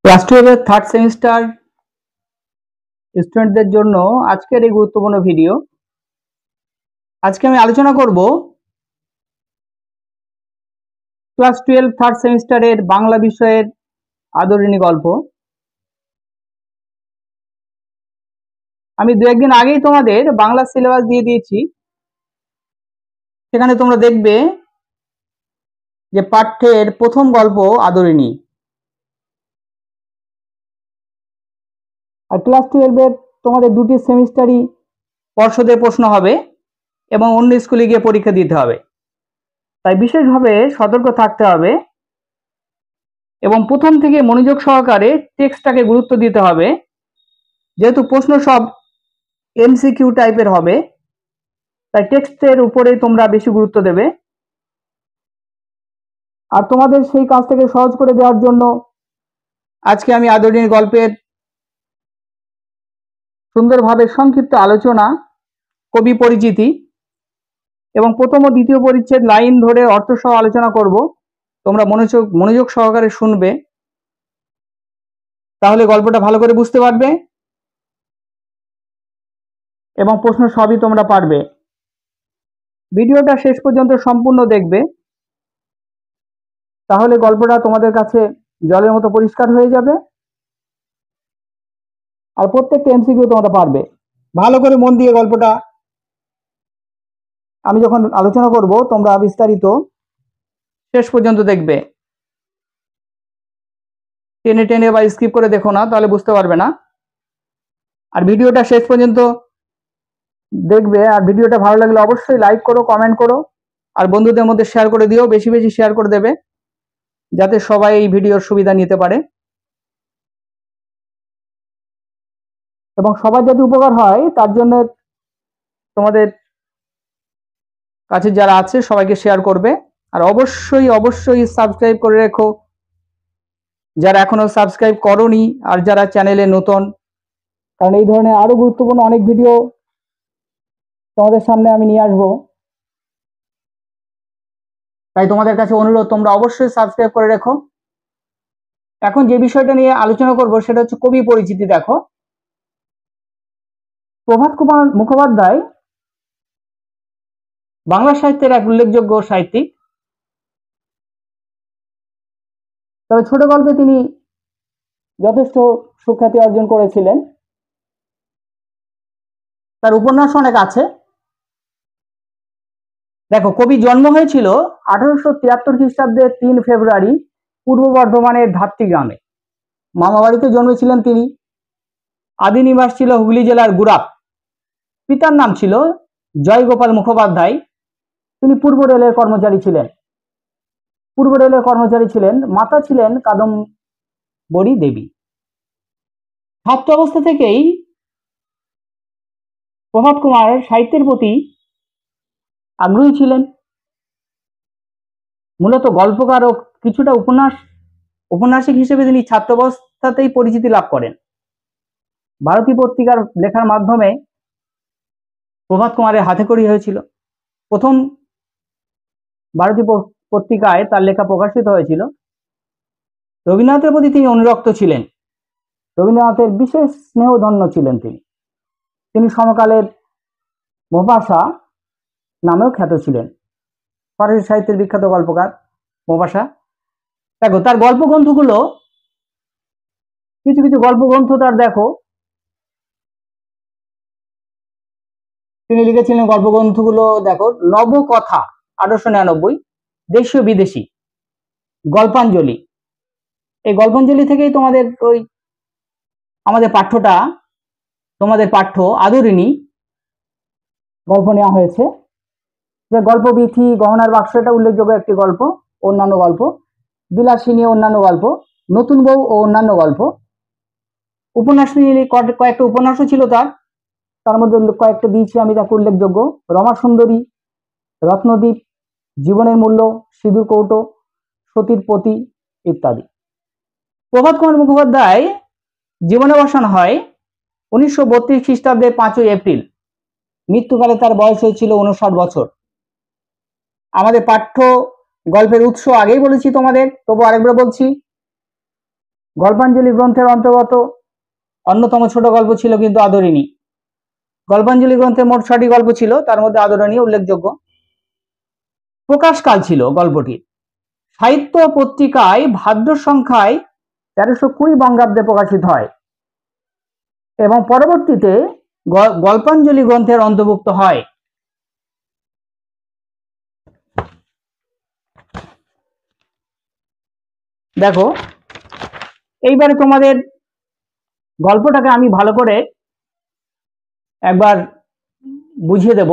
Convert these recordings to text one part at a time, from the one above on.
Class 12 third semester স্টুডেন্টদের জন্য আজকের এই গুরুত্বপূর্ণ ভিডিও। আজকে আমি আলোচনা করব ক্লাস 12 থার্ড সেমিস্টারের বাংলা বিষয়ের আদরিণী গল্প। আমি দু একদিন আগেই তোমাদের বাংলা সিলেবাস দিয়ে দিয়েছি, সেখানে তোমরা দেখবে যে পাঠ্যের প্রথম গল্প আদরিণী। আর ক্লাস 12 তোমাদের দুটি সেমিস্টারই পর্ষদের প্রশ্ন হবে এবং অন্য স্কুলে গিয়ে পরীক্ষা দিতে হবে, তাই বিশেষভাবে সতর্ক থাকতে হবে এবং প্রথম থেকে মনোযোগ সহকারে টেক্সটটাকে গুরুত্ব দিতে হবে, যেহেতু প্রশ্ন সব এমসিকিউ টাইপের হবে, তাই টেক্সটের উপরেই তোমরা বেশি গুরুত্ব দেবে। আর তোমাদের সেই কাজটাকে সহজ করে দেওয়ার জন্য আজকে আমি আদরিণী গল্পের সুন্দরভাবে সংক্ষিপ্ত আলোচনা, কবি পরিচিতি এবং প্রথম ও দ্বিতীয় পরিচ্ছেদ লাইন ধরে অর্থ সহ আলোচনা করব। তোমরা মনোযোগ সহকারে শুনবে, তাহলে গল্পটা ভালো করে বুঝতে পারবে এবং প্রশ্ন সবই তোমরা পারবে। ভিডিওটা শেষ পর্যন্ত সম্পূর্ণ দেখবে, তাহলে গল্পটা তোমাদের কাছে জলের মতো পরিষ্কার হয়ে যাবে আর প্রত্যেকটা এমসিকিউ তোমরা পারবে। ভালো করে মন দিয়ে গল্পটা আমি যখন আলোচনা করব তোমরা বিস্তারিত শেষ পর্যন্ত দেখবে। টেনে টেনে বা স্কিপ করে দেখো না, তাহলে বুঝতে পারবে না। আর ভিডিওটা শেষ পর্যন্ত দেখবে, আর ভিডিওটা ভালো লাগলে অবশ্যই লাইক করো, কমেন্ট করো আর বন্ধুদের মধ্যে শেয়ার করে দিও, বেশি বেশি শেয়ার করে দেবে যাতে সবাই এই ভিডিওর সুবিধা নিতে পারে এবং সবার যাতে উপকার হয় তার জন্য তোমাদের কাছে যারা আছে সবাইকে শেয়ার করবে। আর অবশ্যই অবশ্যই সাবস্ক্রাইব করে রেখো যারা এখনো সাবস্ক্রাইব করোনি আর যারা চ্যানেলে নতুন, কারণ এই ধরনের আরো গুরুত্বপূর্ণ অনেক ভিডিও তোমাদের সামনে আমি নিয়ে আসবো। তাই তোমাদের কাছে অনুরোধ, তোমরা অবশ্যই সাবস্ক্রাইব করে রেখো। এখন যে বিষয়টা নিয়ে আলোচনা করব সেটা হচ্ছে কবি পরিচিতি। দেখো, প্রভাত কুমার মুখোপাধ্যায় বাংলা সাহিত্যের এক উল্লেখযোগ্য সাহিত্যিক। তবে ছোট গল্পে তিনি যথেষ্ট সুখ্যাতি অর্জন করেছিলেন। তার উপন্যাস অনেক আছে। দেখো, কবি জন্ম হয়েছিল 1873 খ্রিস্টাব্দের 3 ফেব্রুয়ারি পূর্ব বর্ধমানের ধাত্রী গ্রামে। মামা বাড়িতে জন্মেছিলেন তিনি। আদি নিবাস ছিল হুগলি জেলার গুড়াপ। পিতার নাম ছিল জয়গোপাল মুখোপাধ্যায়। তিনি পূর্ব রেলের কর্মচারী ছিলেন। মাতা ছিলেন কাদম্বরী দেবী। ছাত্র অবস্থা থেকেই প্রভাত কুমার সাহিত্যের প্রতি আগ্রহী ছিলেন। মূলত গল্পকার ও কিছুটা উপন্যাসিক হিসেবে তিনি ছাত্রাবস্থাতেই পরিচিতি লাভ করেন। ভারতী পত্রিকার লেখার মাধ্যমে প্রভাত কুমারের হাতেখড়ি হয়েছিল। প্রথম ভারতী পত্রিকায় তার লেখা প্রকাশিত হয়েছিল। রবীন্দ্রনাথের প্রতি তিনি অনুরক্ত ছিলেন। রবীন্দ্রনাথের বিশেষ স্নেহধন্য ছিলেন তিনি সমকালের মোপাসা নামেও খ্যাত ছিলেন। ফরাসি সাহিত্যের বিখ্যাত গল্পকার মোপাসা। দেখো, তার গল্পগ্রন্থগুলো, কিছু কিছু গল্পগ্রন্থ তার, দেখো তিনি লিখেছিলেন গল্পগ্রন্থগুলো। দেখো, নবকথা 1899, দেশীয় বিদেশি, গল্পাঞ্জলি। এই গল্পাঞ্জলি থেকেই তোমাদের আমাদের পাঠ্য আদরিণী গল্প নেওয়া হয়েছে। যে গল্প বিথি, গহনার বাক্স, এটা উল্লেখযোগ্য একটি গল্প। অন্যান্য গল্প বিলাসিনী, অন্যান্য গল্প নতুন বউ ও অন্যান্য গল্প। উপন্যাস কয়েকটা উপন্যাসও ছিল তার মধ্যে কয়েকটা দিয়েছি আমি তাকে উল্লেখযোগ্য: রমা সুন্দরী, রত্নদ্বীপ, জীবনের মূল্য, সিঁদুর কৌটো, সতীর পতি ইত্যাদি। প্রভাত কুমার মুখোপাধ্যায় জীবনাবসান হয় 1932 খ্রিস্টাব্দের 5ই এপ্রিল। মৃত্যুকালে তার বয়স হয়েছিল 59 বছর। আমাদের পাঠ্য গল্পের উৎস আগেই বলেছি তোমাদের, তবু আরেকবার বলছি। গল্পাঞ্জলি গ্রন্থের অন্তর্গত অন্যতম ছোট গল্প ছিল কিন্তু আদরিণী। গল্পাঞ্জলি গ্রন্থে মোট 6টি গল্প ছিল, তার মধ্যে আদরিণী উল্লেখযোগ্য। প্রকাশকাল ছিল গল্পটির সাহিত্য পত্রিকায় ভাদ্র সংখ্যায় 1320 বঙ্গাব্দে প্রকাশিত হয় এবং পরবর্তীতে গল্পাঞ্জলি গ্রন্থের অন্তর্ভুক্ত হয়। দেখো, এইবারে তোমাদের গল্পটাকে আমি ভালো করে একবার বুঝিয়ে দেব,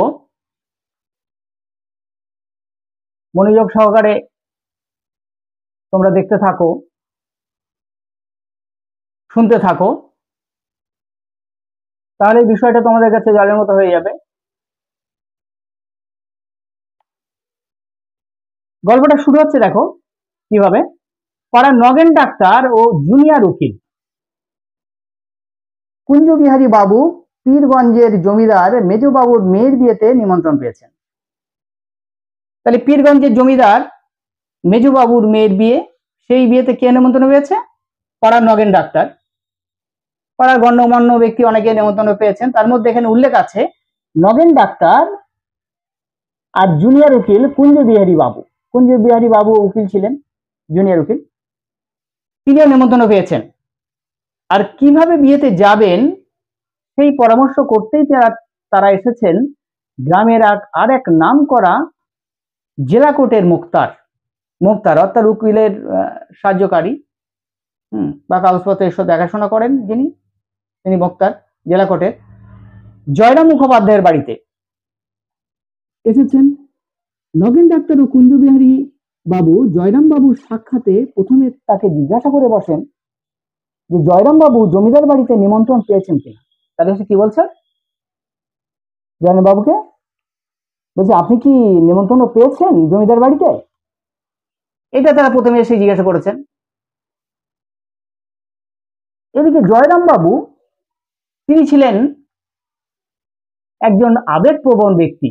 মনোযোগ সহকারে তোমরা দেখতে থাকো, শুনতে থাকো, তাহলে এই বিষয়টা তোমাদের কাছে জলের মতো হয়ে যাবে। গল্পটা শুরু হচ্ছে, দেখো কিভাবে। পাড়ার নগেন ডাক্তার ও জুনিয়র উকিল কুঞ্জবিহারী বাবু পীরগঞ্জের জমিদার মেজবাবুর মেয়ের বিয়েতে নিমন্ত্রণ পেয়েছেন। তাহলে পীরগঞ্জের জমিদার মেজবাবুর মেয়ের বিয়ে, সেই বিয়েতে কে নিমন্ত্রণ পেয়েছে? পাড়ার নগেন ডাক্তার। পাড়ার গণ্যমান্য ব্যক্তি অনেকে নিমন্ত্রণ পেয়েছেন, তার মধ্যে এখানে উল্লেখ আছে নগেন ডাক্তার আর জুনিয়র উকিল কুঞ্জবিহারী বাবু। কুঞ্জবিহারী বাবু উকিল ছিলেন, জুনিয়র উকিল, তিনিও নিমন্ত্রণ পেয়েছেন। আর কিভাবে বিয়েতে যাবেন সেই পরামর্শ করতেই তারা এসেছেন গ্রামের আর এক নাম করা জেলা কোর্টের মুক্তার অর্থাৎ উকিলের সাহায্যকারী, বা কাগজপত্র এসব দেখাশোনা করেন যিনি, তিনি মুক্তার, জেলা কোর্টের জয়রাম মুখোপাধ্যায়ের বাড়িতে এসেছেন। নগেন ডাক্তার ও কুঞ্জবিহারী বাবু জয়রাম বাবুর সাক্ষাতে প্রথমে তাকে জিজ্ঞাসা করে বসেন যে জয়রাম বাবু জমিদার বাড়িতে নিমন্ত্রণ পেয়েছেন কিনা। তাহলে সে কি বলছে জয়রাম বাবুকে, বলছে আপনি কি নিমন্ত্রণ পেয়েছেন জমিদার বাড়িতে? এটা তারা প্রথমে এসে জিজ্ঞাসা করেছেন। এদিকে জয়রাম বাবু তিনি ছিলেন একজন আবেগপ্রবণ ব্যক্তি,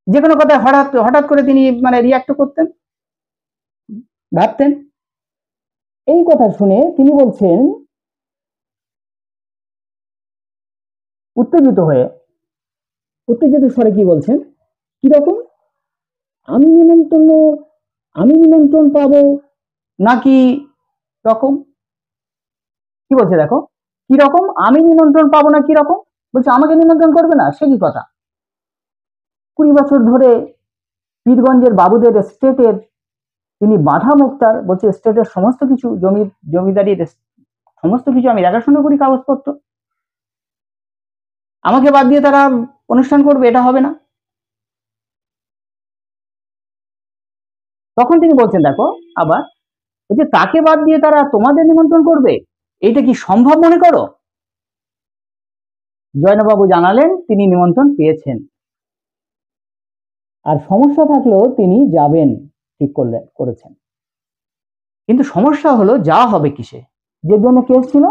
যে কোনো কথায় হঠাৎ করে তিনি রিয়াক্ট করতেন, ভাবতেন। এই কথা শুনে তিনি বলছেন উত্তেজিত স্বরে কি বলছেন, কিরকম আমি নিমন্ত্রণ পাবো নাকি রকম? কি বলছে দেখো, কি রকম আমি নিমন্ত্রণ পাবো না কি রকম? বলছে আমাকে নিমন্ত্রণ করবে না, সে কি কথা? 20 বছর ধরে পীরগঞ্জের বাবুদের স্টেটের তিনি বাধা মুক্তার, বলছে স্টেটের সমস্ত কিছু জমিদারির সমস্ত কিছু আমি দেখাশোনা করি, কাগজপত্র, আমাকে বাদ দিয়ে তারা অনুষ্ঠান করবে, এটা হবে না। তখন তিনি বলছেন দেখো আবার, বলছে তাকে বাদ দিয়ে তারা তোমাদের নিমন্ত্রণ করবে, এটা কি সম্ভব মনে করো? জয়নাবাবু জানালেন তিনি নিমন্ত্রণ পেয়েছেন, আর সমস্যা থাকলেও তিনি যাবেন ঠিক করেছেন। কিন্তু সমস্যা হলো যাওয়া হবে কিসে? যে জন্য কেস ছিল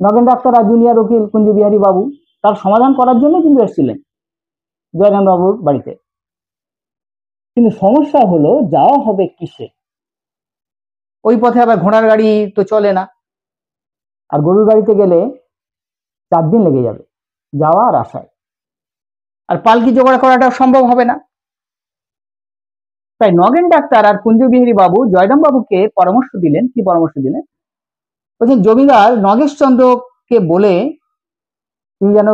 নগেন ডাক্তার আর জুনিয়র উকিল কুঞ্জবিহারী বাবু, তার সমাধান করার জন্য কিন্তু এসেছিলেন জয়রাম বাবুর বাড়িতে। কিন্তু সমস্যা হলো যাওয়া হবে কিসে? ওই পথে আবার ঘোড়ার গাড়ি তো চলে না, আর গরুর গাড়িতে গেলে 4 দিন লেগে যাবে যাওয়া আর আসায়, আর পালকি জোগাড় করাটা সম্ভব হবে না। তাই নগেন ডাক্তার আর কুঞ্জবিহারী বাবু জয়রাম বাবুকে পরামর্শ দিলেন। কি পরামর্শ দিলেন? বলছেন জমিদার নগেশ চন্দ্রকে বলে তিনি যেন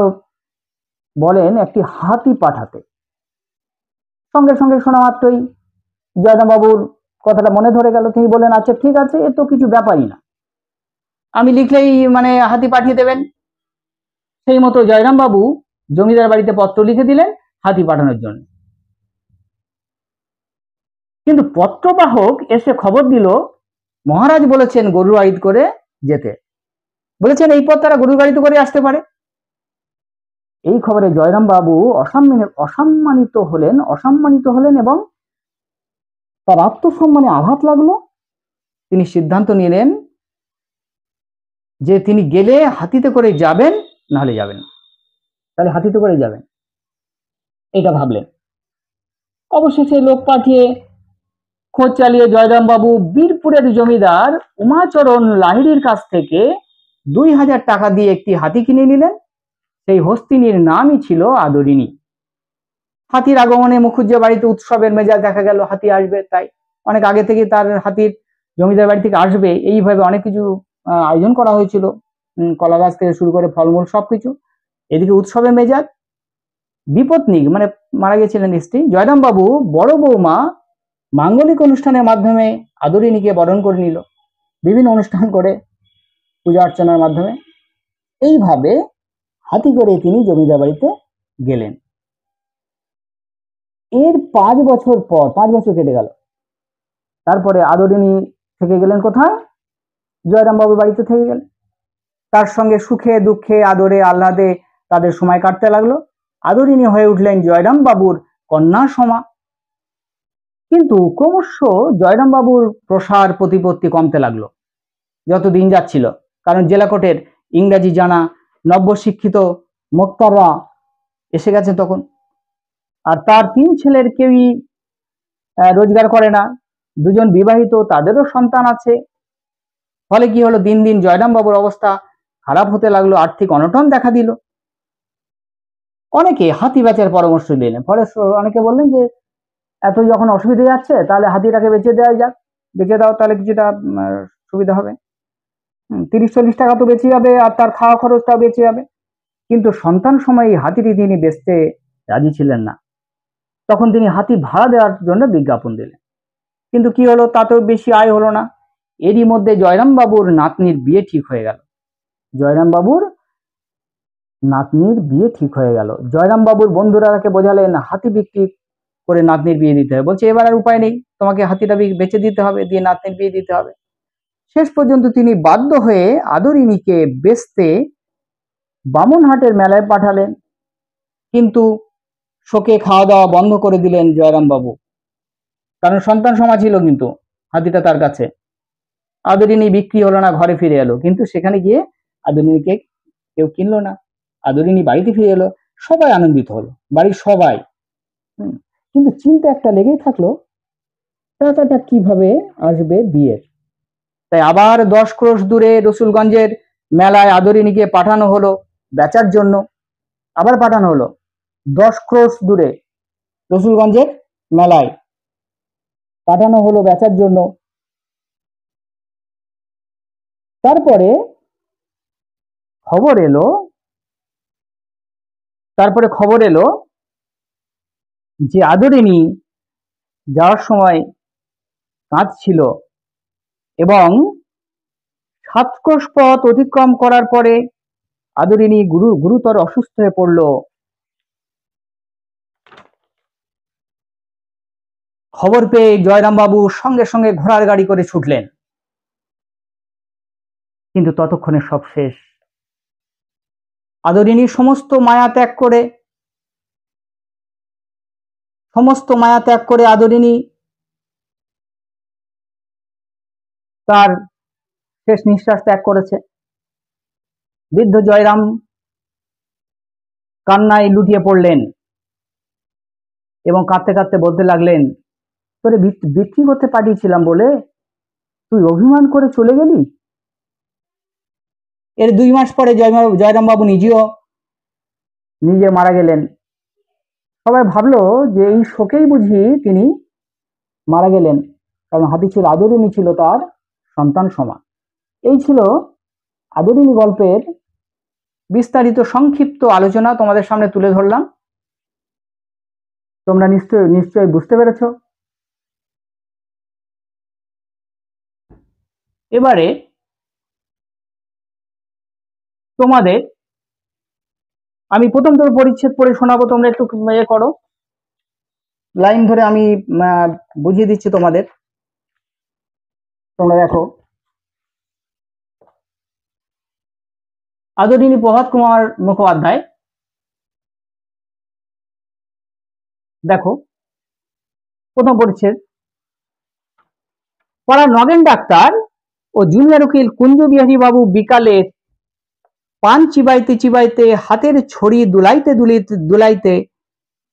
বলেন একটি হাতি পাঠাতে। সঙ্গে সঙ্গে শোনা মাত্রই জয়রাম বাবুর কথাটা মনে ধরে গেল, তিনি বললেন আচ্ছা ঠিক আছে, এ তো কিছু ব্যাপারই না, আমি লিখলেই হাতি পাঠিয়ে দেবেন। সেই মতো জয়রাম বাবু জমিদার বাড়িতে পত্র লিখে দিলেন হাতি পাঠানোর জন্য। কিন্তু পত্রবাহক এসে খবর দিল মহারাজ বলেছেন গরুর গাড়িতে করে যেতে, বলেছেন এই পথ তারা গরুর গাড়িতে করে আসতে পারে। এই খবরে জয়রাম বাবু অসম্মানিত হলেন এবং তার আত্মসম্মানে আঘাত লাগলো। তিনি সিদ্ধান্ত নিলেন যে তিনি গেলে হাতিতে করে যাবেন, নাহলে যাবেন, তাহলে হাতিতে করে যাবেন, এটা ভাবলেন। অবশেষে লোক পাঠিয়ে খোঁজ চালিয়ে জয়রাম বাবু বীরপুরের জমিদার উমাচরণ লাহিড়ীর কাছ থেকে 2000 টাকা দিয়ে একটি হাতি কিনে নিলেন। সেই হস্তিনীর নামই ছিল আদরিনী। হাতির আগমনে মুখুজ্জে বাড়িতে উৎসবের মেজাজ দেখা গেল। হাতি আসবে, তাই অনেক আগে থেকে তার হাতির জমিদার বাড়ি থেকে আসবে এইভাবে অনেক কিছু আয়োজন করা হয়েছিল, কলা গাছ থেকে শুরু করে ফলমূল সবকিছু। এদিকে উৎসবের মেজাজ। বিপত্নিক মানে মারা গেছিলেন স্ত্রী জয়রাম বাবু বড় বৌমা মাঙ্গলিক অনুষ্ঠানের মাধ্যমে আদরিনীকে বরণ করে নিল, বিভিন্ন অনুষ্ঠান করে পূজা অর্চনার মাধ্যমে। এইভাবে হাতি করে তিনি জমিদার বাড়িতে গেলেন। এর 5 বছর পর, 5 বছর কেটে গেল। তারপরে আদরিনী থেকে গেলেন কোথায়? জয়রাম বাবুর বাড়িতে থেকে গেলেন। তার সঙ্গে সুখে দুঃখে আদরে আহ্লাদে তাদের সময় কাটতে লাগলো। আদরিনী হয়ে উঠলেন জয়রাম বাবুর কন্যা সমা। কিন্তু ক্রমশ জয়রাম বাবুর প্রসার প্রতিপত্তি কমতে লাগলো যত দিন যাচ্ছিল, কারণ জেলা কোর্টের ইংরাজি জানা নব্য শিক্ষিত মোক্তাররা এসে গেছে তখন। আর তার 3 ছেলের কেউই রোজগার করে না, 2জন বিবাহিত, তাদেরও সন্তান আছে। ফলে কি হলো, দিন দিন জয়রাম বাবুর অবস্থা খারাপ হতে লাগলো, আর্থিক অনটন দেখা দিল। অনেকে হাতি বেচার পরামর্শ দিলেন। ফলে অনেকে বললেন যে এত যখন অসুবিধা যাচ্ছে তাহলে হাতিটাকে বেচে দেওয়া যাক, বেচে দাও, তাহলে কিছুটা সুবিধা হবে। 30-40 টাকা তো বেঁচে যাবে, আর তার খাওয়া খরচটাও বেঁচে যাবে। কিন্তু সন্তান সময় এই হাতিটি তিনি বেচতে রাজি ছিলেন না। তখন তিনি হাতি ভাড়া দেওয়ার জন্য বিজ্ঞাপন দিলেন। কিন্তু কি হলো, তাতেও বেশি আয় হলো না। এরই মধ্যে জয়রাম বাবুর নাতনির বিয়ে ঠিক হয়ে গেল। জয়রাম বাবুর নাতনির বিয়ে ঠিক হয়ে গেল। জয়রাম বাবুর বন্ধুরা তাকে বোঝালেন হাতি বিক্রি করে নাতনির বিয়ে দিতে হবে। বলছে এবার আর উপায় নেই, তোমাকে হাতিটা বেচে দিতে হবে, দিয়ে নাতনির বিয়ে দিতে হবে। শেষ পর্যন্ত তিনি বাধ্য হয়ে আদরিনীকে বেচতে বামুনহাটের মেলায় পাঠালেন। কিন্তু শোকে খাওয়া দাওয়া বন্ধ করে দিলেন জয়রাম বাবু, কারণ সন্তান সমা ছিল কিন্তু হাতিটা তার কাছে। আদরিনী বিক্রি হলো না, ঘরে ফিরে এলো। কিন্তু সেখানে গিয়ে আদরিনীকে কেউ কিনলো না। আদরিনী বাড়িতে ফিরে এলো, সবাই আনন্দিত হলো, বাড়ির সবাই। কিন্তু চিন্তা একটা লেগেই থাকলো, টাকাটা কিভাবে আসবে বিয়ের। তাই আবার 10 ক্রোশ দূরে রসুলগঞ্জের মেলায় আদরিনীকে পাঠানো হলো বেচার জন্য। আবার পাঠানো হলো 10 ক্রোশ দূরে রসুলগঞ্জের মেলায় পাঠানো হলো বেচার জন্য। তারপরে খবর এলো যে আদরিনী যাওয়ার সময় কাঁদছিল এবং 7 ক্রোশ পথ অতিক্রম করার পরে আদরিনী গুরুতর অসুস্থ হয়ে পড়ল। খবর পেয়ে জয়রাম বাবু সঙ্গে সঙ্গে ঘোড়ার গাড়ি করে ছুটলেন। কিন্তু ততক্ষণে সব শেষ। আদরিনী সমস্ত মায়া ত্যাগ করে আদরিনী তার শেষ নিঃশ্বাস ত্যাগ করেছে। বৃদ্ধ জয়রাম কান্নায় লুটিয়ে পড়লেন এবং কাঁদতে কাঁদতে বলতে লাগলেন, তোরে বিক্রি করতে পাঠিয়েছিলাম বলে তুই অভিমান করে চলে গেলি। এর 2 মাস পরে জয়রাম বাবু নিজে মারা গেলেন। সবাই ভাবলো যে এই শোকেই বুঝি তিনি মারা গেলেন, কারণ হাতি ছিল, আদরিনী ছিল তার সন্তান সমা। এই ছিল আদরিনী গল্পের বিস্তারিত সংক্ষিপ্ত আলোচনা তোমাদের সামনে তুলে ধরলাম। তোমরা নিশ্চয়ই বুঝতে পেরেছ। এবারে তোমাদের আমি প্রথম পরিচ্ছেদ পড়ে শোনাবো, তোমরা একটু করো, লাইন ধরে আমি বুঝিয়ে দিচ্ছি তোমাদের, তোমরা দেখো। আদরিনী প্রভাত কুমার মুখোপাধ্যায়। দেখো প্রথম পরিচ্ছেদ। পাড়ার নগেন ডাক্তার ও জুনিয়র উকিল কুঞ্জ বিহারী বাবু বিকালে পান চিবাইতে হাতের ছড়ি দুলাইতে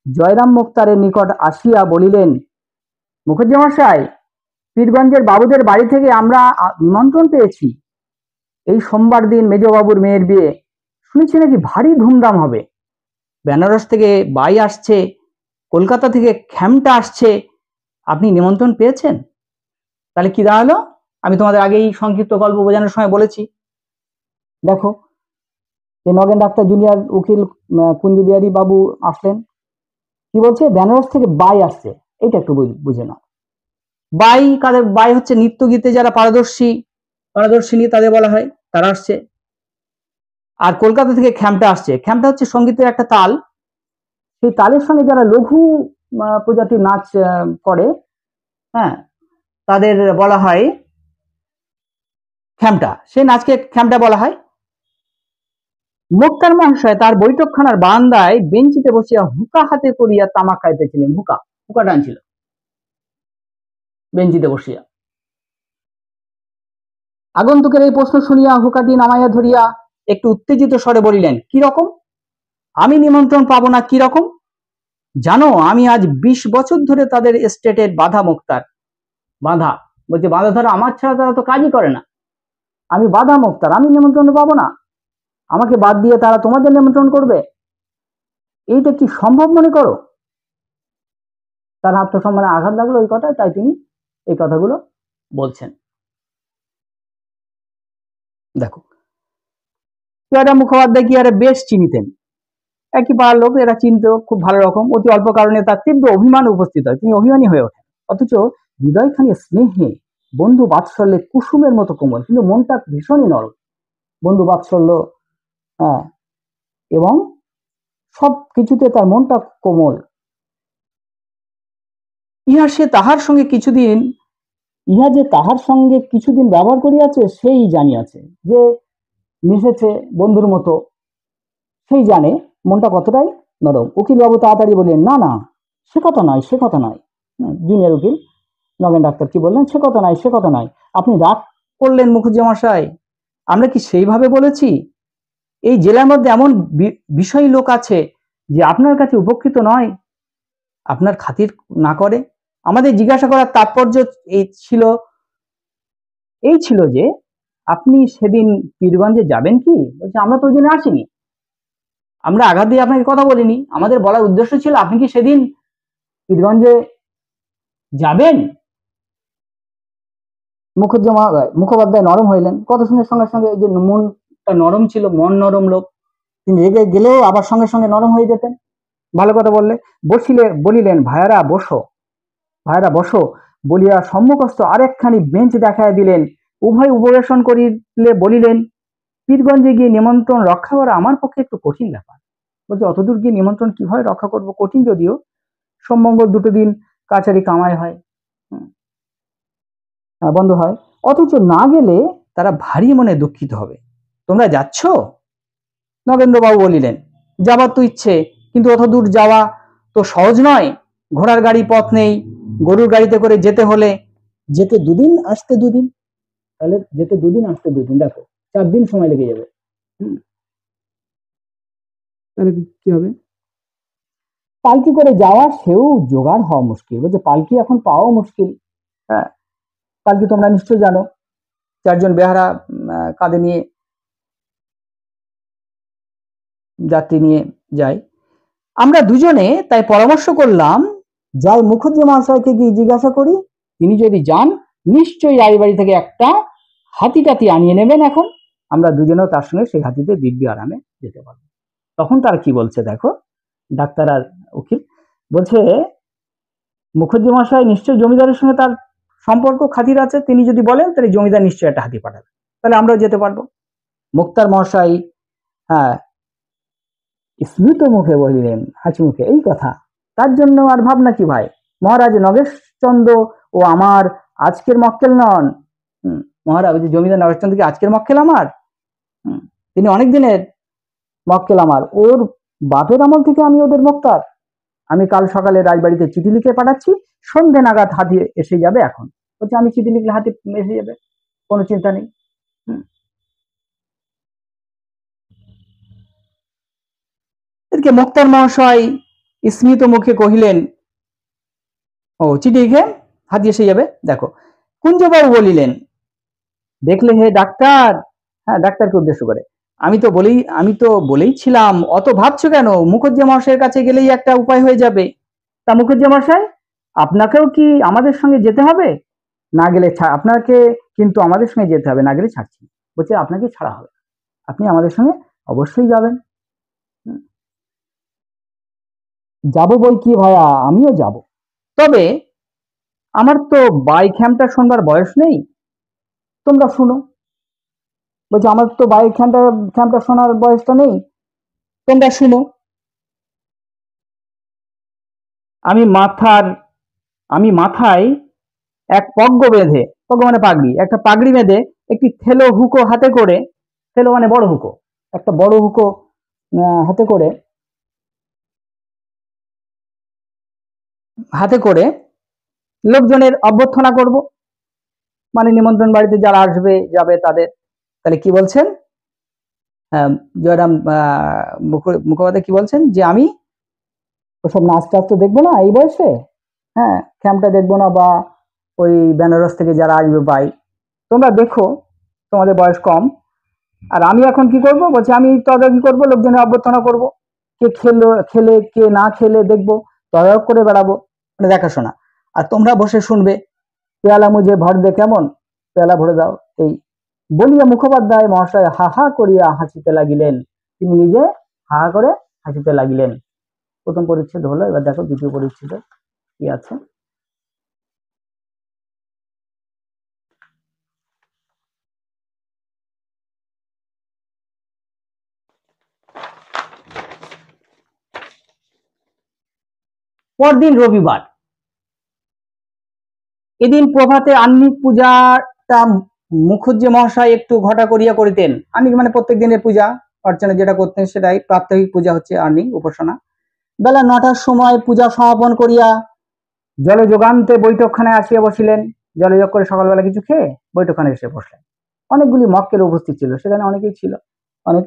জয়রাম মুক্তারের নিকট আসিয়া বলিলেন, মুখুজ্জে মশাই, পীরগঞ্জের বাবুদের বাড়ি থেকে আমরা নিমন্ত্রণ পেয়েছি। এই সোমবার দিন মেজবাবুর মেয়ের বিয়ে, শুনেছি নাকি ভারী ধুমধাম হবে। বেনারস থেকে বাই আসছে, কলকাতা থেকে খ্যামটা আসছে, আপনি নিমন্ত্রণ পেয়েছেন? তাহলে কি দাঁড়ালো? আমি তোমাদের আগেই সংক্ষিপ্ত গল্প বোঝানোর সময় বলেছি। দেখো, যে নগেন ডাক্তার জুনিয়র উকিল কুঞ্জু বিহারী বাবু আসলেন, কি বলছে? বেনারস থেকে বাই আসছে। এটা একটু বুঝে নাও। By Quader? বাই হচ্ছে নৃত্য গীতে যারা পারদর্শিনী তাদের বলা হয়, তারা আসছে। আর কলকাতা থেকে খ্যামটা আসছে। খ্যামটা হচ্ছে সঙ্গীতের একটা তাল, সেই তালের সঙ্গে যারা লঘু প্রজাতির নাচ করে, হ্যাঁ, তাদের বলা হয় খ্যামটা। সেই নাচকে খ্যামটা বলা হয়। মোক্তার মহাশয় তার বৈঠকখানার বারান্দায় বেঞ্চিতে বসিয়া হুকা হাতে করিয়া তামাক খাইতেছিলেন। হুকা টানছিল বেঞ্চিতে বসিয়া। আগন্তুকের এই প্রশ্ন শুনিয়া হুকাটি নামাইয়া ধরিয়া একটু উত্তেজিত স্বরে বলিলেন, কি রকম? আমি নিমন্ত্রণ পাবো না কি রকম? জানো, আমি আজ 20 বছর ধরে তাদের এস্টেটের বাধা। মোক্তার বাধা বলছে, বাধা ধরা আমার ছাড়া তারা তো কাজই করে না। আমি বাধা মোক্তার, আমি নিমন্ত্রণ পাবো না। আমাকে বাদ দিয়ে তারা তোমাদের নিমন্ত্রণ করবে? এইটা কি সম্ভব মনে করো? তার আত্মসম্মানে আঘাত লাগলো ওই কথায়, তাই তিনি এই কথাগুলো বলছেন। দেখো, পেয়ারা মুখোপাধ্যায় কি আরে বেশ চিনিতেন, একই পাড়ার লোক, এরা চিনতো খুব ভালো রকম। অতি অল্প কারণে তার তীব্র অভিমান উপস্থিত হয়, তিনি অভিমানী হয়ে ওঠেন। অথচ হৃদয়খানি স্নেহে, বন্ধু বাৎসল্যে কুসুমের মতো কোমল, কিন্তু মনটা ভীষণই নরম। বন্ধু বাৎসল্য, হ্যাঁ, এবং সব কিছুতে তার মনটা কোমল। ইহা যে তাহার সঙ্গে কিছুদিন ব্যবহার করিয়াছে সেই জানিয়াছে, যে মিশেছে বন্ধুর মতো, সেই জানে মনটা কতটাই নরম। উকিল বাবু তাড়াতাড়ি বললেন, না না, সে কথা নয়। জুনিয়র উকিল নগেন ডাক্তার কি বললেন? সে কথা নয়। আপনি রাগ করলেন মুখুজ্জে মশাই, আমরা কি সেইভাবে বলেছি? এই জেলার মধ্যে এমন বিষয়ী লোক আছে যে আপনার কাছে উপকৃত নয়, আপনার খাতির না করে। আমাদের জিজ্ঞাসা করার তাৎপর্য এই ছিল যে আপনি সেদিন পীরগঞ্জে যাবেন কি? বলছে, আমরা তো ওই জন্য আসিনি, আমরা আঘাত দিয়ে আপনাকে কথা বলিনি। আমাদের বলার উদ্দেশ্য ছিল আপনি কি সেদিন পীরগঞ্জে যাবেন? মুখোপাধ্যায় নরম হইলেন। কথা শুনে সঙ্গে সঙ্গে, যে মনটা নরম ছিল, মন নরম লোক, তিনি রেগে গেলেও আবার সঙ্গে সঙ্গে নরম হয়ে যেতেন। ভালো কথা বললে বলিলেন, ভাইয়ারা বসো বলিয়া সম্মুখস্থ আরেকখানি বেঞ্চ দেখাইয়া দিলেন। উভয় উপবেশন করিলে বলিলেন, পীরগঞ্জে গিয়ে নিমন্ত্রণ রক্ষা করা আমার পক্ষে একটু কঠিন ব্যাপার। বলছে, অতদূর গিয়ে নিমন্ত্রণ কিভাবে রক্ষা করব? কঠিন যদিও, সোমমঙ্গল দুটো দিন কাছারি কামাই হয়, বন্ধ হয়, অথচ না গেলে তারা ভারী মনে দুঃখিত হবে। তোমরা যাচ্ছ? নগেন্দ্রবাবু বলিলেন, যাবার তো ইচ্ছে, কিন্তু অত দূর যাওয়া তো সহজ নয়। ঘোড়ার গাড়ি পথ নেই, গরুর গাড়িতে করে যেতে হলে যেতে 2 দিন, আসতে 2 দিন। তাহলে যেতে 2 দিন, আসতে 2 দিন, দেখো 4 দিন সময় লেগে যাবে। তাহলে কি হবে? পালকি করে যাওয়া, সেও জোগাড় হওয়া মুশকিল। বলছে, পালকি এখন পাওয়া মুশকিল। হ্যাঁ, পালকি তোমরা নিশ্চয় জানো, 4 জন বেহারা কাঁধে নিয়ে যাত্রী নিয়ে যায়। আমরা দুজনে তাই পরামর্শ করলাম, যাই মুখুজ্জে মহাশয়কে গিয়ে জিজ্ঞাসা করি, তিনি যদি যান নিশ্চয়ই রায়বাড়ি থেকে একটা হাতি টাতি আনিয়ে নেবেন। এখন আমরা দুজনেও তার সঙ্গে সেই হাতিতে দিব্যি আরামে যেতে পারবো। তখন তারা কি বলছে দেখো, ডাক্তার আর উকিল বলছে, মুখুজ্জে মহাশয় নিশ্চয়ই জমিদারের সঙ্গে তার সম্পর্ক খাতির আছে, তিনি যদি বলেন তাহলে জমিদার নিশ্চয়ই একটা হাতি পাঠাবে, তাহলে আমরাও যেতে পারবো। মুক্তার মহাশয়, হ্যাঁ, স্মিত মুখে বলিলেন, হাসি মুখে, এই কথা, তার জন্য আর ভাবনা কি ভাই? মহারাজ নগেশচন্দ্র ও আমার আজকের মক্কেল নন। মহারাজ, জমিদার নগেশচন্দ্র কি আজকের মক্কেল আমার? তিনি অনেক দিনের মক্কেল আমার। ওর বাপের আমল থেকে আমি ওদের মোক্তার। আমি কাল সকালে রাজবাড়িতে চিঠি লিখে পাঠাচ্ছি, সন্ধে নাগাদ হাতি এসে যাবে। এখন বলছে, আমি চিঠি লিখলে হাতি এসে যাবে, কোনো চিন্তা নেই। এদিকে মোক্তার মহাশয় স্মিত মুখে কহিলেন, ও চিঠি লিখে হাতি এসে যাবে। দেখো, কুঞ্জবাবু বলিলেন, দেখলে হে ডাক্তার, হ্যাঁ ডাক্তারকে উদ্দেশ্য করে, আমি তো বলেইছিলাম, অত ভাবছো কেন? মুখুজ্জে মহাশয়ের কাছে গেলেই একটা উপায় হয়ে যাবে। তা মুখুজ্জে মশাই, আপনাকেও কি আমাদের সঙ্গে যেতে হবে? না গেলে আপনাকে কিন্তু আমাদের সঙ্গে যেতে হবে, না গেলে ছাড়ছি না। বলছে আপনাকে ছাড়া হবে, আপনি আমাদের সঙ্গে অবশ্যই যাবেন। যাবো বই কি ভাইয়া, আমিও যাব, তবে আমার তো বাইখ্যামটা শোনবার বয়স নেই, তোমরা শুনো। বলছে আমার তো খ্যামটা শোনার বয়সটা নেই, তোমরা শুনো। আমি মাথার আমি মাথায় এক পগ্গ বেঁধে, পগ্গ মানে পাগড়ি, একটা পাগড়ি বেঁধে একটি থেলো হুকো হাতে করে, থেলো মানে বড় হুকো, একটা বড় হুকো হাতে করে লোকজনের অভ্যর্থনা করব, মানে নিমন্ত্রণ বাড়িতে যারা আসবে যাবে তাদের। তাহলে কি বলছেন জয়রাম মুখোপাধ্যায় কি বলছেন, যে আমি ওসব নাচ টাচ তো দেখবো না এই বয়সে, হ্যাঁ ক্যাম্পটা দেখবো না, বা ওই বেনারস থেকে যারা আসবে ভাই তোমরা দেখো, তোমাদের বয়স কম, আর আমি এখন কি করব? বলছে আমি তদারকি করবো, লোকজনের অভ্যর্থনা করব, কে খেলে কে না খেলে দেখবো, তদারক করে বেড়াবো, মানে দেখাশোনা। আর তোমরা বসে শুনবে, পেয়ালা মুঝে ভর দে কেমন, পেয়ালা ভরে দাও, এই বলিয়া মুখোপাধ্যায় মহাশয় হা হা করিয়া হাসিতে লাগিলেন। তিনি নিজে হা হা করে হাসিতে লাগিলেন। প্রথম পরিচ্ছেদ হলো, এবার দেখো দ্বিতীয় পরিচ্ছেদে কি আছে। পরদিন রবিবার, এদিন প্রভাতে আহ্নিক পূজাটা মুখুজ্জে মহাশয় একটু ঘটা করিয়া করিতেন। আহ্নিক মানে প্রত্যেক দিনের পূজা অর্চনা যেটা করতেন সেটাই প্রাত্যহিক পূজা হচ্ছে আহ্নিক উপাসনা। বেলা 9টার সময় পূজা সমাপন করিয়া জলযোগান্তে বৈঠকখানায় আসিয়া বসিলেন। জলযোগ করে সকালবেলা কিছু খেয়ে বৈঠকখানে এসে বসলেন। অনেকগুলি মক্কেল উপস্থিত ছিল, সেখানে অনেকেই ছিল, অনেক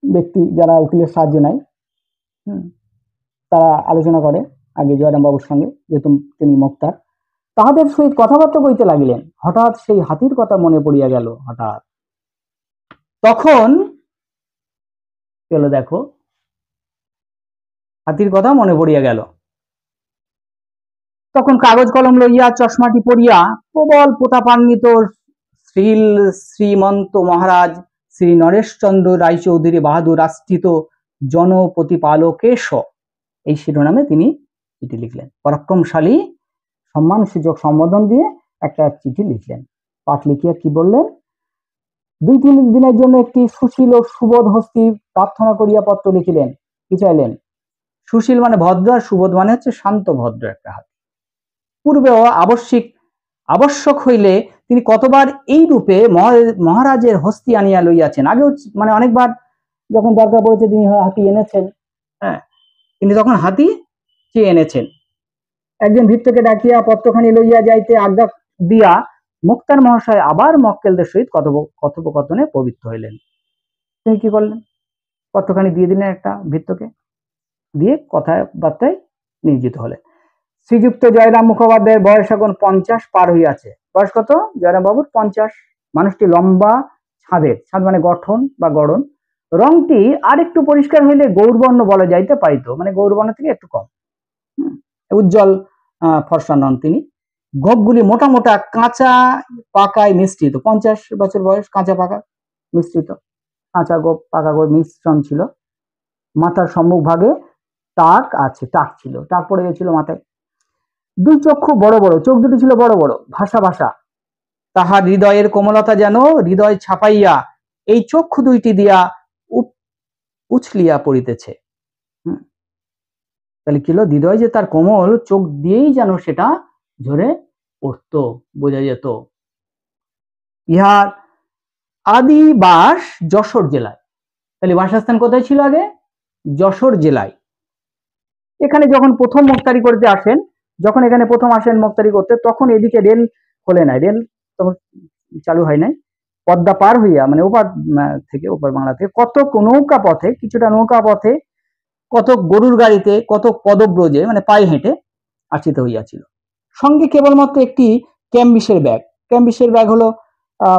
ব্যক্তি যারা উকিলের সাহায্য নেয়, তারা আলোচনা করে আগে জয়রাম বাবুর সঙ্গে, যেহেতু তিনি মোক্তার। তাহাদের সহিত কথাবার্তা কইতে লাগিলেন। হঠাৎ সেই হাতির কথা মনে পড়িয়া গেল। হঠাৎ তখন দেখো হাতির কথা মনে পড়িয়া গেল। তখন কাগজ কলম লইয়া চশমাটি পড়িয়া প্রবল প্রতাপান্বিত শ্রীমন্ত মহারাজ শ্রী নরেশচন্দ্র রায়চৌধুরী বাহাদুর আস্থিত জনপ্রতিপালকেশ, এই শিরোনামে তিনি চিঠি লিখলেন। পরাক্রমশালী সম্মানসূচক সম্বোধন দিয়ে একটা চিঠি লিখলেন। পাঠ লিখিয়া কি বললেন, 2-3 দিনের জন্য একটি সুশীল ও সুবোধ হস্তি প্রার্থনা করিয়া পত্র লিখিলেন। কি চাইলেন? সুশীল মানে ভদ্র, আর সুবোধ মানে হচ্ছে শান্ত ভদ্র একটা হাতি। পূর্বেও আবশ্যক হইলে তিনি কতবার এই রূপে মহারাজের হস্তি আনিয়া লইয়াছেন। আগেও মানে অনেকবার যখন দরকার পড়েছে তিনি হাতি এনেছেন, হ্যাঁ তিনি তখন হাতি চেয়ে এনেছেন। একজন ভৃত্যকে ডাকিয়া পত্রখানি লইয়া যাইতে আজ্ঞা দিয়া মুক্তার মহাশয় আবার মক্কেলদের সহিত কথোপকথনে প্রবৃত্ত হইলেন। তিনি কি করলেন? পত্রখানি দিয়ে দিলেন একটা ভৃত্যকে, দিয়ে কথাবার্তায় নিয়োজিত হলেন। শ্রীযুক্ত জয়রাম মুখোপাধ্যায়ের বয়স এখন 50 পার হইয়াছে। বয়স কত? জয়রাম বাবুর 50। মানুষটি লম্বা, ছাদ মানে গঠন বা গড়ন। রংটি আর একটু পরিষ্কার হইলে গৌরবর্ণ বলা যাইতে পারিত, মানে গৌরবর্ণ থেকে একটু কম, উজ্জ্বল ফর্সা নন তিনি। গোপগুলি মোটা মোটা, কাঁচা পাকায় মিশ্রিত। 50 বছর বয়স, কাঁচা পাকা মিশ্রিত, কাঁচা গোপ পাকা গোপ মিশ্রণ ছিল। মাথার সম্মুখ ভাগে টাক আছে, টাক ছিল, টাক পড়ে গেছিল মাথায়। দুই চক্ষু বড় বড়, চোখ দুটি ছিল বড় বড়, ভাষা ভাষা। তাহার হৃদয়ের কোমলতা যেন হৃদয় ছাপাইয়া এই চক্ষু দুইটি দিয়া উছলিয়া পড়িতেছে। তাহলে কি হলো, হৃদয় যে তার কোমল, চোখ দিয়েই যেন সেটা ঝরে পড়তো, বোঝা যেত। ইহার আদি বাস যশোর জেলায়। তাহলে বাসস্থান কোথায় ছিল আগে? যশোর জেলায়। এখানে যখন প্রথম মোক্তারি করতে আসেন, যখন এখানে প্রথম আসেন মোক্তারি করতে, তখন এদিকে রেল খোলে নাই, রেল তখন চালু হয় নাই। পদ্মা পার হইয়া, মানে ওপার থেকে, ওপার বাংলা থেকে কত নৌকা পথে, কিছুটা নৌকা পথে, কত গরুর গাড়িতে, কত পদব্রজে মানে পায়ে হেঁটে আসিতে হইয়াছিল। সঙ্গে কেবলমাত্র একটি ক্যাম্বিসের ব্যাগ। ক্যাম্বিসের ব্যাগ হলো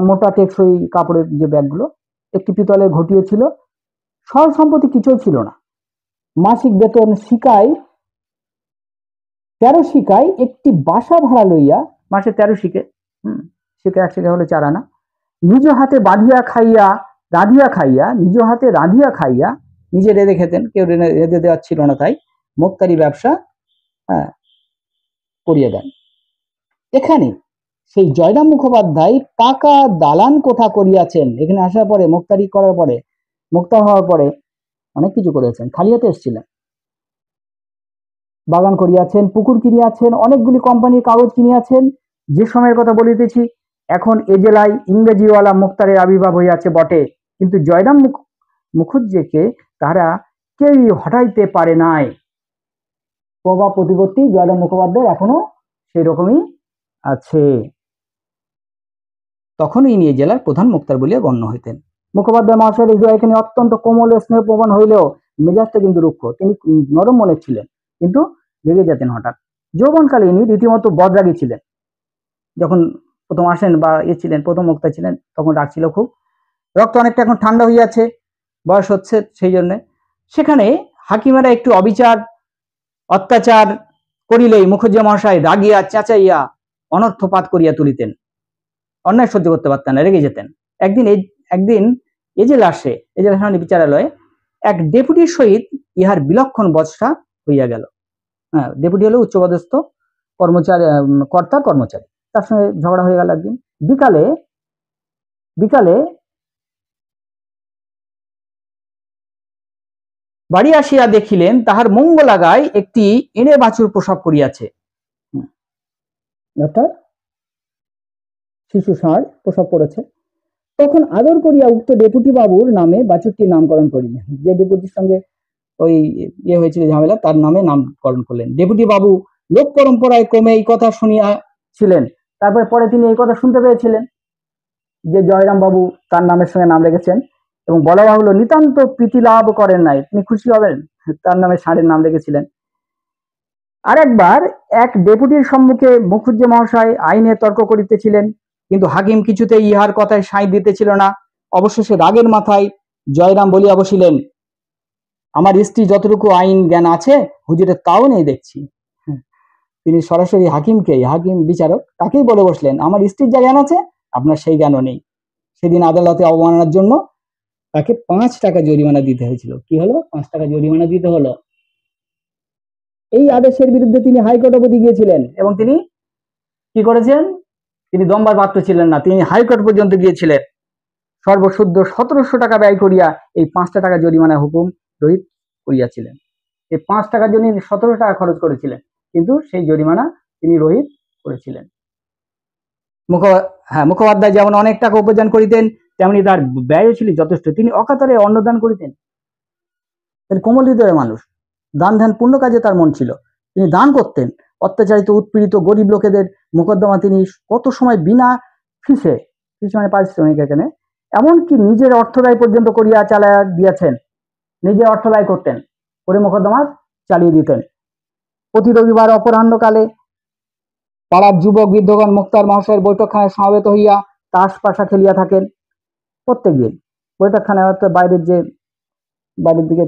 মোটা টেকসই কাপড়ের যে ব্যাগগুলো। একটি পিতলের ঘটিও ছিল। সয় সম্পত্তি কিছুই ছিল না। মাসিক বেতন শিকায় 13 শিকায় একটি বাসা ভাড়া লইয়া, মাসে 13 শিকে, শিকা 1 শিকা হলে 4 আনা, নিজ হাতে বাঁধিয়া খাইয়া রাঁধিয়া খাইয়া, নিজ হাতে রাঁধিয়া খাইয়া, নিজে রেঁধে খেতেন, কেউ রেঁধে দেওয়ার ছিল না, তাই মোক্তারি ব্যবসা করিয়ে দেন। এখানে সেই জয়রাম মুখোপাধ্যায় পাকা দালান কোঠা করিয়াছেন। এখানে আসার পরে, মোক্তারি করার পরে, মোক্তার হওয়ার পরে অনেক কিছু করেছেন। খালি হাতে এসেছিলেন। বাগান করিয়াছেন, পুকুর কিনিয়াছেন, অনেকগুলি কোম্পানির কাগজ কিনিয়াছেন। যে সময়ের কথা বলিতেছি, এখন এ জেলায় ইংরেজিওয়ালা মুক্তারের আবির্ভাব হইয়াছে বটে, কিন্তু জয়রাম মুখুজ্জেকে তারা কেউই হটাইতে পারে নাই। প্রভাব প্রতিপত্তি জয়রাম মুখোপাধ্যায় এখনো সেই রকমই আছে। তখন ইনি এই জেলার প্রধান মুক্তার বলিয়া গণ্য হইতেন। মুখোপাধ্যায় মহাশয়ের হৃদয় এখানে অত্যন্ত কোমল ও স্নেহপ্রবণ হইলেও মেজাজটা কিন্তু রুক্ষ। তিনি নরম মনের ছিলেন, কিন্তু রেগে যেতেন হঠাৎ। যৌবনকালে ইনি রীতিমতো বদরাগী ছিলেন। যখন প্রথম আসেন বা ছিলেন, প্রথম মুক্তা ছিলেন, তখন রাগ ছিল খুব। রক্ত অনেকটা এখন ঠান্ডা হইয়াছে, বয়স হচ্ছে, সেই জন্য সেখানে হাকিমেরা একটু অবিচার অত্যাচার করিলেই মুখুজ্জে মহাশয় রাগিয়া চেঁচাইয়া অনর্থপাত করিয়া তুলিতেন। অন্যায় সহ্য করতে পারতেন না, রেগে যেতেন। একদিন এজেলাসে বিচারালয়ে এক ডেপুটির সহিত ইহার বিলক্ষণ বচসা হইয়া গেল। ডেপুটি হলো উচ্চপদস্থ কর্মচারী, কর্তার কর্মচারী, তার সঙ্গে ঝগড়া হয়ে গেল একদিন। বিকালে বাড়ি আসিয়া দেখিলেন তাহার মঙ্গলাগায় একটি এঁড়ে বাছুর প্রসব করিয়াছে। অর্থাৎ শিশু ষাঁড় প্রসব করেছে। তখন আদর করিয়া উক্ত ডেপুটি বাবুর নামে বাছুরটির নামকরণ করিলেন। যে ডেপুটির সঙ্গে ওই হয়েছিল ঝামেলা, তার নামে নামকরণ করলেন। ডেপুটি বাবু লোক পরম্পরায় ক্রমে এই কথা শুনিয়াছিলেন। তারপরে পরে তিনি এই কথা শুনতে পেয়েছিলেন যে জয়রাম বাবু তার নামের সঙ্গে নাম রেখেছেন, এবং বলা বাহুল্য নিতান্ত প্রীতি লাভ করেন নাই, তিনি খুশি হবেন, তার নামে ষাঁড়ের নাম রেখেছিলেন। আরেকবার এক ডেপুটির সম্মুখে মুখুজ্জে মহাশয় আইনে তর্ক করিতেছিলেন, কিন্তু হাকিম কিছুতেই ইহার কথায় সায় দিতেছিল না। অবশেষে রাগের মাথায় জয়রাম বলিয়া বসিলেন, আমার স্ত্রী যতটুকু আইন জ্ঞান আছে হুজুরের তাও নেই দেখছি। তিনি সরাসরি হাকিম বিচারক তাকেই বলে বসলেন, আমার স্ত্রীর যা জ্ঞান আছে আপনার সেই জ্ঞানও নেই। সেদিন আদালতে অবমাননার জন্য তাকে 5 টাকা জরিমানা দিতে হয়েছিল। কি হলো? 5 টাকা জরিমানা দিতে হলো। এই আদেশের বিরুদ্ধে তিনি হাইকোর্ট অবধি গিয়েছিলেন, এবং তিনি কি করেছেন? তিনি দমবার পাত্র ছিলেন না, তিনি হাইকোর্ট পর্যন্ত গিয়েছিলেন। সর্বশুদ্ধ 1700 টাকা ব্যয় করিয়া এই 5 টাকা জরিমানা হুকুম রহিত করিয়াছিলেন। এই 5 টাকার জন্য 17 টাকা খরচ করেছিলেন, কিন্তু সেই জরিমানা তিনি রহিত করেছিলেন। মুখোপাধ্যায় যেমন অনেক টাকা উপার্জন করিতেন, তেমনি তার ব্যয়ও ছিল যথেষ্ট। তিনি অকাতরে অন্নদান করিতেন। কোমল হৃদয়ের মানুষ, দান ধ্যান পূর্ণ কাজে তার মন ছিল। তিনি দান করতেন। অত্যাচারিত উৎপীড়িত গরিব লোকেদের মোকদ্দমা তিনি কত সময় বিনা ফিসে মানে পারিশ্রমিক, এখানে এমনকি নিজের অর্থ ব্যয় পর্যন্ত করিয়া চালাইয়া দিয়েছেন। নিজে অর্থ ব্যয় করতেন, করে মোকদ্দমা চালিয়ে দিতেন। প্রতি রবিবার অপরাহ্নকালে পাড়ার যুবক বৃদ্ধগণ মুক্তার মহাশয়ের বৈঠকখানায় সমবেত হইয়া তাস পাশা খেলিয়া থাকেন। প্রত্যেক দিন বৈঠকখানায়, অর্থাৎ বাইরের দিকে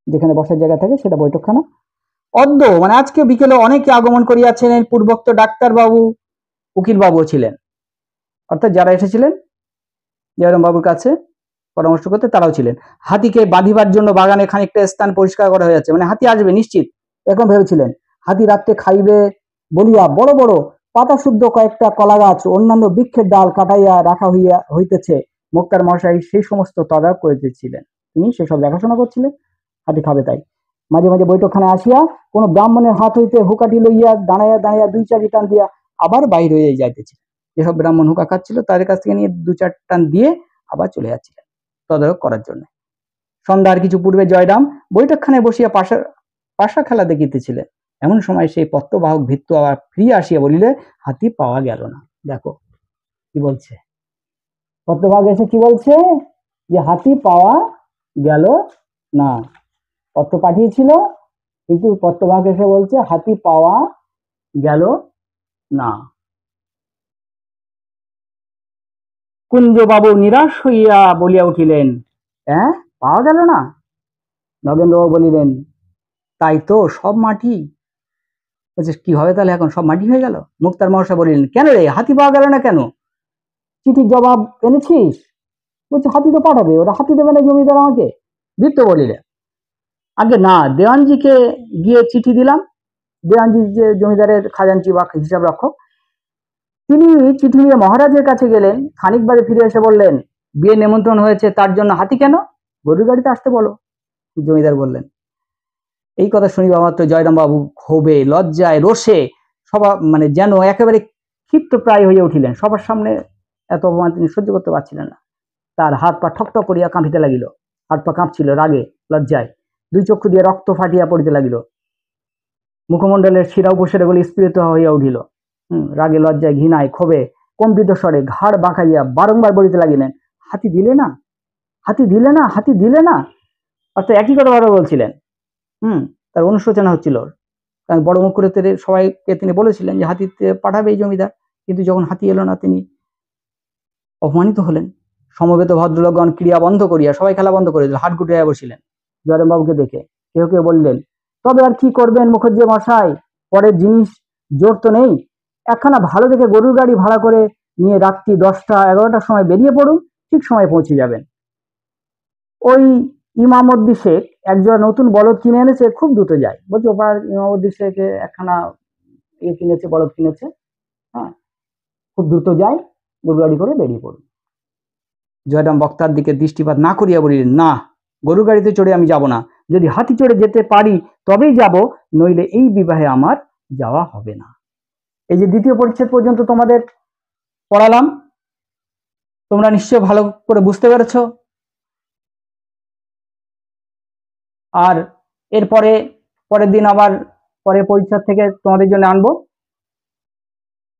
যেখানে বসার জায়গা থাকে সেটা বৈঠকখানা। অদ্য মানে আজকে বিকেলে অনেকে আগমন করিয়াছেন। পূর্বোক্ত ডাক্তার বাবু, উকিল বাবুও ছিলেন, অর্থাৎ যারা এসেছিলেন জয়রাম বাবুর কাছে পরামর্শ করতে তারাও ছিলেন। হাতিকে বাঁধিবার জন্য বাগানে খানিকটা স্থান পরিষ্কার করা হয়েছে, মানে হাতি আসবে নিশ্চিত এরকম ভেবেছিলেন। হাতি রাত্রে খাইবে বলিয়া বড় বড় পাতা শুদ্ধ কয়েকটা কলা গাছ, অন্যান্য বৃক্ষের ডাল কাটাইয়া রাখা হইতেছে। মুক্তার মহাশয় সেই সমস্ত তদারক করিতেছিলেন। তিনি সেসব দেখাশোনা করছিলেন, হাতি খাবে তাই। মাঝে মাঝে বৈঠকখানায় আসিয়া কোন ব্রাহ্মণের হাত হইতে হুকাটি লইয়া দাঁড়াইয়া দাঁড়াইয়া 2-4 টান দিয়া আবার বাইর হয়ে যাইতেছিলেন। যেসব ব্রাহ্মণ হুকা খাচ্ছিল তাদের কাছ থেকে নিয়ে 2-4 টান দিয়ে আবার চলে যাচ্ছিলেন তদারক করার জন্য। সন্ধ্যার কিছু পূর্বে জয়রাম বৈঠকখানায় বসিয়া পাশা খেলা দেখিতেছিলেন। এমন সময় সেই পত্রবাহক ভৃত্য আবার ফিরিয়া আসিয়া বলিলে, হাতি পাওয়া গেল না। দেখো কি বলছে পত্রবাহক এসে, কি বলছে যে হাতি পাওয়া গেল না। পত্র পাঠিয়েছিল, কিন্তু পত্রবাহক এসে বলছে হাতি পাওয়া গেল না। কুঞ্জবাবু নিরাশ হইয়া বলিয়া উঠিলেন, হ্যাঁ, পাওয়া গেল না? নগেন্দ্রবাবু বলিলেন, তাই তো, সব মাটি। বলছে, কি হবে তাহলে এখন? সব মাটি হয়ে গেল? মুক্তার মহাশয় বলিলেন, কেন রে, হাতি পাওয়া গেল না কেন? চিঠির জবাব এনেছিস? বলছে, হাতি তো পাঠাবে, ওরা হাতি দেবে না জমিদার আমাকে? বৃত্ত বলিলেন, আগে না, দেওয়ানজিকে গিয়ে চিঠি দিলাম। দেওয়ানজি যে জমিদারের খাজাঞ্চি বা হিসাব রক্ষক, তিনি চিঠি নিয়ে মহারাজের কাছে গেলেন। খানিক বাদে ফিরে এসে বললেন, বিয়ে নেমন্ত্রণ হয়েছে, তার জন্য হাতি কেন? গরুর গাড়িতে আসতে বলো। জমিদার বললেন। এই কথা শুনিবা মাত্র জয়রাম বাবু ক্ষোভে, লজ্জায়, রোষে সবার মানে যেন একেবারে ক্ষিপ্ত প্রায় হয়ে উঠিলেন। সবার সামনে এত অপমান তিনি সহ্য করতে পারছিলেন না। তার হাত পা ঠকঠক করিয়া কাঁপিতে লাগিল, হাত পা কাঁপছিল রাগে, লজ্জায়, দুই চক্ষু দিয়ে রক্ত ফাটিয়া পড়িতে লাগিল, মুখমণ্ডলের শিরা উপশিরাগুলি স্ফীত হইয়া উঠিল। রাগে, লজ্জায়, ঘৃণায়, ক্ষোভে কম্পিত স্বরে ঘাড় বাঁকাইয়া বারংবার বলিতে লাগিলেন, হাতি দিলে না, হাতি দিলে না, হাতি দিলে না। অর্থাৎ একই কথা বারবার বলছিলেন। তার অনুশোচনা হচ্ছিল, কারণ বড় মুখ করে সবাইকে তিনি বলেছিলেন যে হাতিতে পাঠাবে এই জমিদার, কিন্তু যখন হাতি এলো না তিনি অপমানিত হলেন। সমবেত ভদ্রলোকগণ ক্রিয়া বন্ধ করিয়া সবাই খেলা বন্ধ করে দিল, হাত গুটিয়ে বসিলেন। জয়রাম বাবুকে দেখে কেউ কেউ বললেন, তবে আর কি করবেন মুখুজ্জে মশাই, পরের জিনিস জোর তো নেই, একখানা ভালো দেখে গরুর গাড়ি ভাড়া করে নিয়ে রাত্রি 10টা 11টার সময় বেরিয়ে পড়ুন, ঠিক সময় পৌঁছে যাবেন। ওই ইমামউদ্দিন শেখ একজোড়া নতুন বলদ কিনে এনেছে, খুব দ্রুত যায়। বলছে, ওপার ইমামউদ্দিন শেখ একখানা কিনেছে, বলদ কিনেছে, হ্যাঁ, খুব দ্রুত যায়, গরু গাড়ি করে বেরিয়ে পড়ুন। জয়রাম বক্তার দিকে দৃষ্টিপাত না করিয়া বলিলেন, না, গরু গাড়িতে চড়ে আমি যাব না, যদি হাতি চড়ে যেতে পারি তবেই যাব, নইলে এই বিবাহে আমার যাওয়া হবে না। এই যে দ্বিতীয় পরিচ্ছেদ পর্যন্ত তোমাদের পড়ালাম, তোমরা নিশ্চয় ভালো করে বুঝতে পেরেছ। আর এরপরে পরের দিন আবার পরের পরিচ্ছেদ থেকে তোমাদের জন্য আনবো।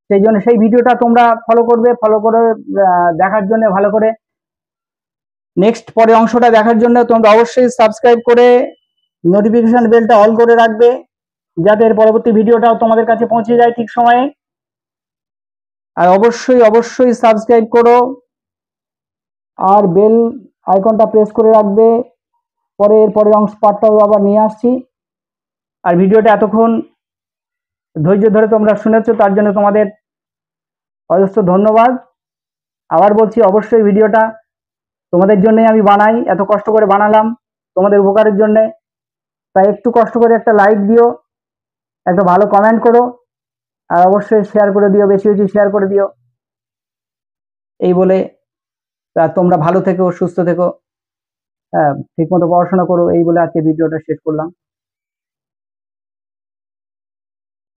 সেই জন্য সেই ভিডিওটা তোমরা ফলো করবে, ফলো করে দেখার জন্য ভালো করে নেক্সট পরের অংশটা দেখার জন্য তোমরা অবশ্যই সাবস্ক্রাইব করে নোটিফিকেশন বেলটা অল করে রাখবে, যাতে এর পরবর্তী ভিডিওটাও তোমাদের কাছে পৌঁছে যায় ঠিক সময়ে। আর অবশ্যই অবশ্যই সাবস্ক্রাইব করো আর বেল আইকনটা প্রেস করে রাখবে, পরের অংশ পার্টটাও আবার নিয়ে আসছি। আর ভিডিওটা এতক্ষণ ধৈর্য ধরে তোমরা শুনেছো, তার জন্য তোমাদের অজস্র ধন্যবাদ। আবার বলছি, অবশ্যই ভিডিওটা তোমাদের জন্যই আমি বানাই, এত কষ্ট করে বানালাম তোমাদের উপকারের জন্য। তাই একটু কষ্ট করে একটা লাইক দিও, একটা ভালো কমেন্ট করো, আর অবশ্যই শেয়ার করে দিও, বেশি বেশি শেয়ার করে দিও। এই বলে তোমরা ভালো থেকো, সুস্থ থেকো, ঠিকমতো পড়াশোনা করো, এই বলে আজকে ভিডিওটা শেষ করলাম।